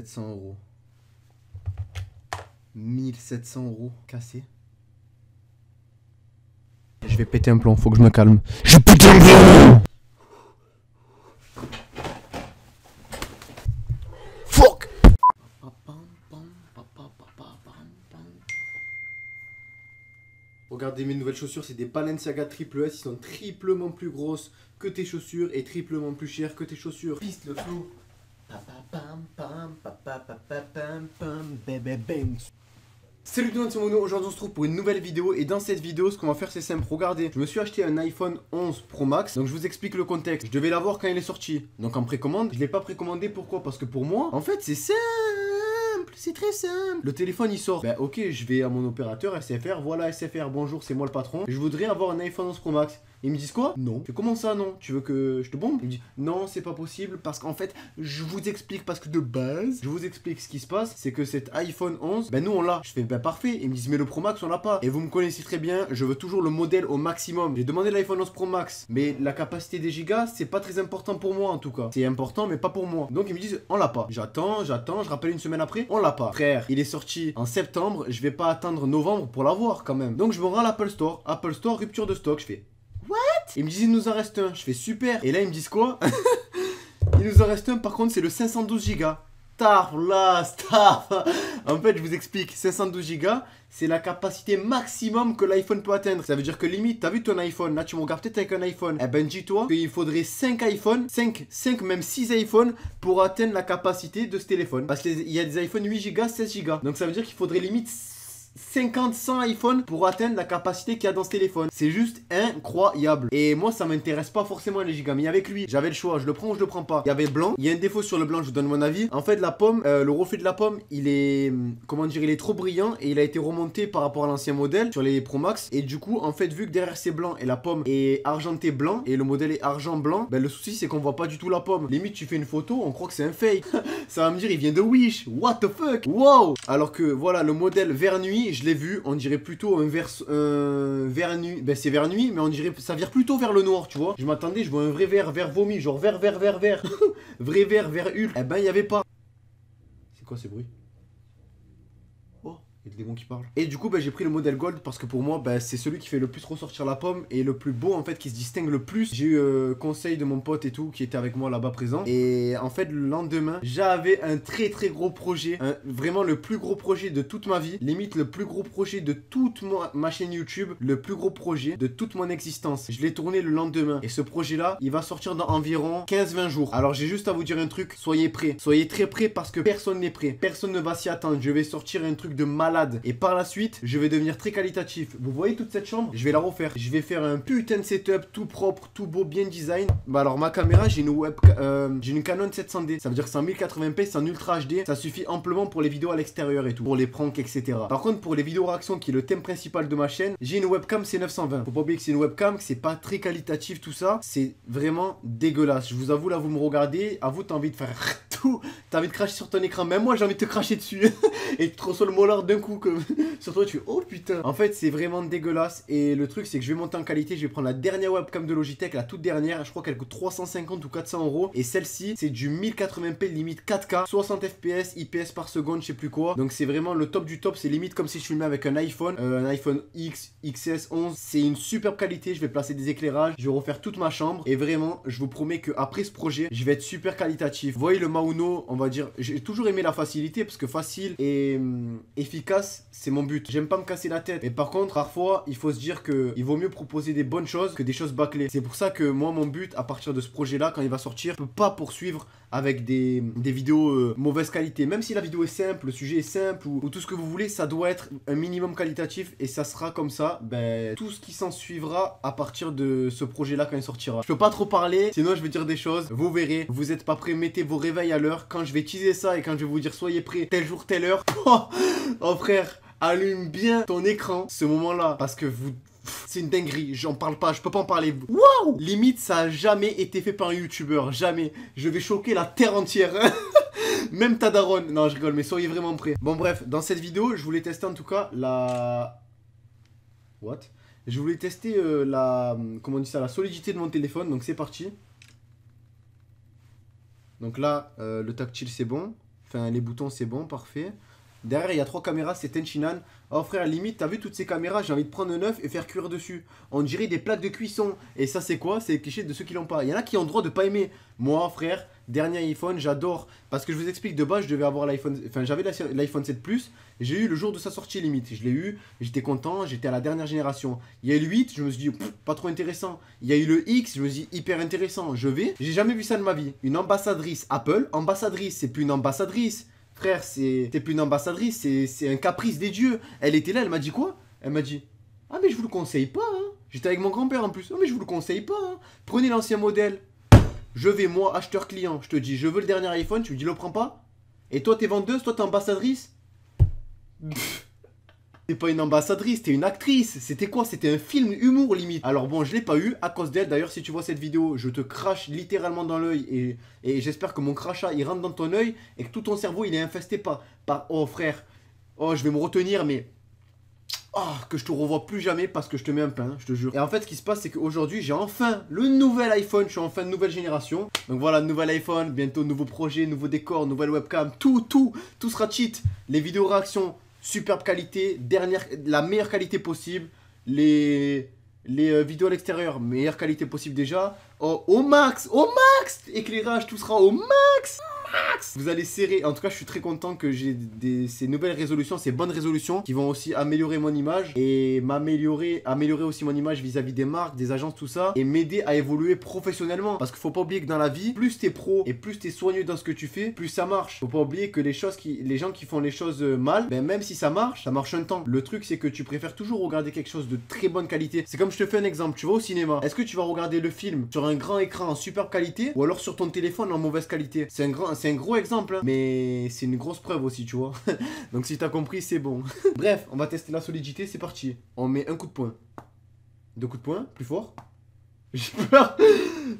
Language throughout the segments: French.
1700 euros. 1700 euros cassé. Je vais péter un plomb, faut que je me calme. Je pète un plomb. Fuck. Regardez mes nouvelles chaussures, c'est des Balenciaga Triple S, ils sont triplement plus grosses que tes chaussures et triplement plus chères que tes chaussures. Piste le flow. Salut tout le monde, c'est Mono. Aujourd'hui on se trouve pour une nouvelle vidéo et dans cette vidéo ce qu'on va faire c'est simple. Regardez, je me suis acheté un iPhone 11 Pro Max, donc je vous explique le contexte. Je devais l'avoir quand il est sorti, donc en précommande. Je l'ai pas précommandé, pourquoi? Parce que pour moi, en fait c'est simple. C'est très simple. Le téléphone il sort. Bah ok, je vais à mon opérateur SFR. Voilà SFR, bonjour, c'est moi le patron. Je voudrais avoir un iPhone 11 Pro Max. Ils me disent quoi? Non. Je fais comment ça non? Tu veux que je te bombe? Il me dit non, c'est pas possible parce qu'en fait, je vous explique parce que de base, je vous explique ce qui se passe, c'est que cet iPhone 11, ben nous on l'a. Je fais ben parfait. Ils me disent mais le Pro Max on l'a pas. Et vous me connaissez très bien, je veux toujours le modèle au maximum. J'ai demandé l'iPhone 11 Pro Max, mais la capacité des gigas, c'est pas très important pour moi en tout cas. C'est important mais pas pour moi. Donc ils me disent on l'a pas. J'attends, je rappelle une semaine après, on l'a pas. Frère, il est sorti en septembre, je vais pas attendre novembre pour l'avoir quand même. Donc je me rends à l'Apple Store. Apple Store, rupture de stock, je fais what? Ils me disent il nous en reste un. Je fais super. Et là ils me disent quoi? Il nous en reste un, par contre c'est le 512 Go. Taf là, taf. En fait je vous explique, 512 Go c'est la capacité maximum que l'iPhone peut atteindre. Ça veut dire que limite, t'as vu ton iPhone, là tu me regardes peut-être avec un iPhone. Eh ben dis-toi qu'il faudrait 5 iPhones, 5 même 6 iPhones pour atteindre la capacité de ce téléphone. Parce qu'il y a des iPhones 8 Go, 16 Go. Donc ça veut dire qu'il faudrait limite 50, 100 iPhones pour atteindre la capacité qu'il y a dans ce téléphone. C'est juste incroyable. Et moi, ça m'intéresse pas forcément les gigas. Mais avec lui, j'avais le choix. Je le prends ou je le prends pas. Il y avait blanc. Il y a un défaut sur le blanc, je vous donne mon avis. En fait, la pomme, le reflet de la pomme, il est, comment dire, il est trop brillant. Et il a été remonté par rapport à l'ancien modèle sur les Pro Max. Et du coup, en fait, vu que derrière c'est blanc et la pomme est argentée blanc et le modèle est argent blanc, ben le souci c'est qu'on voit pas du tout la pomme. Limite, tu fais une photo, on croit que c'est un fake. Ça va me dire, il vient de Wish. What the fuck? Wow. Alors que voilà, le modèle vert nuit, je l'ai vu, on dirait plutôt un vert nuit. Ben c'est vert nuit, mais on dirait ça vire plutôt vers le noir, tu vois. Je m'attendais, je vois un vrai vert vomi, genre vert. Vrai vert Hulk. Eh ben il y avait pas. C'est quoi ces bruits? Oh, il y a des démons qui parlent. Et du coup, ben, j'ai pris le modèle Gold parce que pour moi, ben, c'est celui qui fait le plus ressortir la pomme et le plus beau en fait, qui se distingue le plus. J'ai eu conseil de mon pote et tout qui était avec moi là-bas présent. Et en fait, le lendemain, j'avais un très gros projet, vraiment le plus gros projet de toute ma vie, limite le plus gros projet de toute ma chaîne YouTube, le plus gros projet de toute mon existence. Je l'ai tourné le lendemain et ce projet-là, il va sortir dans environ 15-20 jours. Alors j'ai juste à vous dire un truc, soyez prêts, soyez très prêts parce que personne n'est prêt, personne ne va s'y attendre. Je vais sortir un truc de malade. Et par la suite, je vais devenir très qualitatif. Vous voyez toute cette chambre? Je vais la refaire. Je vais faire un putain de setup tout propre, tout beau, bien design. Bah alors ma caméra, j'ai une Canon 700D. Ça veut dire que c'est en 1080p, c'est en Ultra HD. Ça suffit amplement pour les vidéos à l'extérieur et tout, pour les pranks, etc. Par contre, pour les vidéos réactions, qui est le thème principal de ma chaîne, j'ai une webcam C920. Faut pas oublier que c'est une webcam, que c'est pas très qualitatif tout ça. C'est vraiment dégueulasse. Je vous avoue, là, vous me regardez, à vous, t'as envie de faire tout. T'as envie de cracher sur ton écran. Même moi, j'ai envie de te cracher dessus. Et tu te reçois le molar d'un coup comme sur toi, tu fais oh putain. En fait, c'est vraiment dégueulasse. Et le truc, c'est que je vais monter en qualité. Je vais prendre la dernière webcam de Logitech, la toute dernière. Je crois qu'elle coûte 350 ou 400 euros. Et celle-ci, c'est du 1080p limite 4K, 60 fps, IPS par seconde, je sais plus quoi. Donc c'est vraiment le top du top. C'est limite comme si je filmais avec un iPhone X, XS 11. C'est une superbe qualité. Je vais placer des éclairages. Je vais refaire toute ma chambre. Et vraiment, je vous promets que après ce projet, je vais être super qualitatif. Vous voyez le Mauno, on va dire. J'ai toujours aimé la facilité parce que facile et efficace, c'est mon but. J'aime pas me casser la tête. Mais par contre, parfois, il faut se dire que il vaut mieux proposer des bonnes choses que des choses bâclées. C'est pour ça que moi, mon but, à partir de ce projet-là, quand il va sortir, je peux pas poursuivre avec des vidéos mauvaise qualité. Même si la vidéo est simple, le sujet est simple ou tout ce que vous voulez, ça doit être un minimum qualitatif et ça sera comme ça. Ben, tout ce qui s'en suivra à partir de ce projet-là quand il sortira. Je peux pas trop parler, sinon je vais dire des choses. Vous verrez, vous êtes pas prêts, mettez vos réveils à l'heure. Quand je vais teaser ça et quand je vais vous dire soyez prêts, tel jour, telle heure. Oh frère, allume bien ton écran ce moment-là parce que vous... C'est une dinguerie, j'en parle pas, je peux pas en parler. Waouh! Limite, ça a jamais été fait par un youtubeur, jamais. Je vais choquer la terre entière. Même ta daronne. Non, je rigole, mais soyez vraiment prêts. Bon, bref, dans cette vidéo, je voulais tester en tout cas la... What? Je voulais tester la... Comment on dit ça? La solidité de mon téléphone, donc c'est parti. Donc là, le tactile, c'est bon. Enfin, les boutons, c'est bon, parfait. Derrière, il y a 3 caméras, c'est Tenchinan. Oh frère, limite, t'as vu toutes ces caméras, j'ai envie de prendre un œuf et faire cuire dessus. On dirait des plaques de cuisson. Et ça, c'est quoi? C'est les clichés de ceux qui l'ont pas. Il y en a qui ont le droit de pas aimer. Moi, frère, dernier iPhone, j'adore. Parce que je vous explique, de base, je devais avoir l'iPhone... Enfin, j'avais l'iPhone 7 Plus. J'ai eu le jour de sa sortie, limite. Je l'ai eu, j'étais content, j'étais à la dernière génération. Il y a eu le 8, je me suis dit, pas trop intéressant. Il y a eu le X, je me suis dit, hyper intéressant. J'ai jamais vu ça de ma vie. Une ambassadrice Apple. Ambassadrice, c'est plus une ambassadrice. Frère, c'est plus une ambassadrice, c'est un caprice des dieux. Elle était là, elle m'a dit quoi? Elle m'a dit, ah mais je vous le conseille pas, hein. J'étais avec mon grand-père en plus. Ah mais je vous le conseille pas, hein. Prenez l'ancien modèle. Je vais, moi, acheteur client, je te dis, je veux le dernier iPhone, tu me dis, le prends pas? Et toi, t'es vendeuse, toi, t'es ambassadrice? T'es pas une ambassadrice, t'es une actrice. C'était quoi? C'était un film humour limite. Alors bon, je l'ai pas eu à cause d'elle. D'ailleurs, si tu vois cette vidéo, je te crache littéralement dans l'œil. Et j'espère que mon crachat, il rentre dans ton œil et que tout ton cerveau, il est infesté par... Oh frère, oh je vais me retenir, mais... Oh, que je te revois plus jamais parce que je te mets un pain, je te jure. Et en fait, ce qui se passe, c'est qu'aujourd'hui, j'ai enfin le nouvel iPhone. Je suis enfin de nouvelle génération. Donc voilà, nouvel iPhone, bientôt nouveau projet, nouveau décor, nouvelle webcam. Tout sera cheat. Les vidéos réactions... Superbe qualité, la meilleure qualité possible. Les vidéos à l'extérieur, meilleure qualité possible déjà. Oh, au max, éclairage, tout sera au max. Vous allez serrer, en tout cas je suis très content que j'ai ces nouvelles résolutions, ces bonnes résolutions qui vont aussi améliorer mon image et améliorer aussi mon image vis-à-vis des marques, des agences, tout ça, et m'aider à évoluer professionnellement. Parce qu'il faut pas oublier que dans la vie, plus t'es pro et plus t'es soigneux dans ce que tu fais, plus ça marche. Faut pas oublier que les gens qui font les choses mal, ben même si ça marche un temps. Le truc c'est que tu préfères toujours regarder quelque chose de très bonne qualité. C'est comme je te fais un exemple, tu vas au cinéma, est-ce que tu vas regarder le film sur un grand écran en superbe qualité ou alors sur ton téléphone en mauvaise qualité? C'est un gros exemple, hein, mais c'est une grosse preuve aussi, tu vois. Donc si t'as compris, c'est bon. Bref, on va tester la solidité, c'est parti. On met un coup de poing. 2 coups de poing, plus fort. J'ai peur.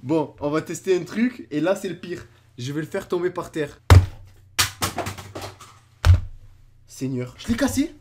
Bon, on va tester un truc, et là c'est le pire. Je vais le faire tomber par terre. Seigneur. Je l'ai cassé.